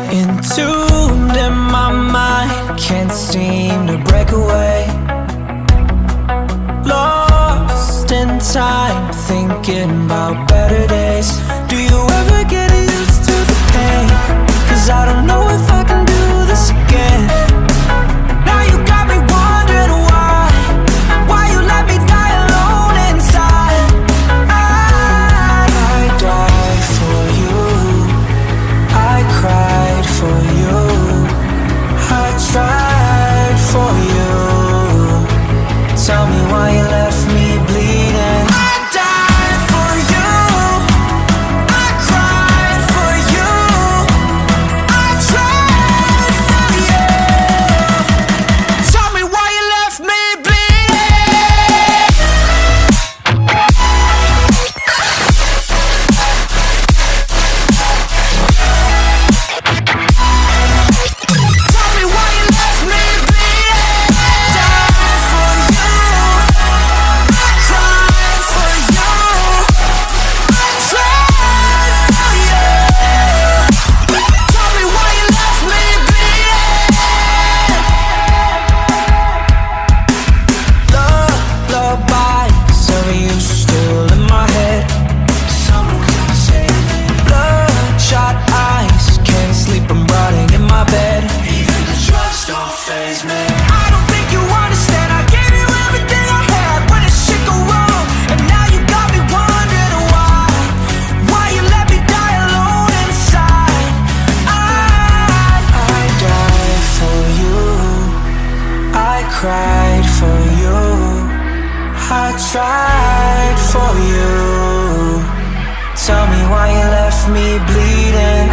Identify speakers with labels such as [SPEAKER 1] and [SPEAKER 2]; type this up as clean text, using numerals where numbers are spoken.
[SPEAKER 1] Entombed in my mind, can't seem to break away. Lost in time, thinking about better days. Do you ever get used to the pain? 'Cause I don't know if I can do this again. Now you got me wondering why you let me die alone inside. I died for you, I cried for you, I tried for you. Tell me why you left me bleeding. I died for you, I cried for you, I tried for you. Tell me why you left me bleeding. Tell me why you left me bleeding. Died for you, I cried for you, I tried for you. Tell me why you left me bleeding. Lullabies of you still in my head. Bloodshot eyes, can't sleep, I'm rotting in my bed. Even the drugs don't faze me. I don't think you understand, I gave you everything I had when this shit go wrong. And now you got me wondering why you let me die alone inside. I died for you, I cried for you, I tried for you. Tell me why you left me bleeding.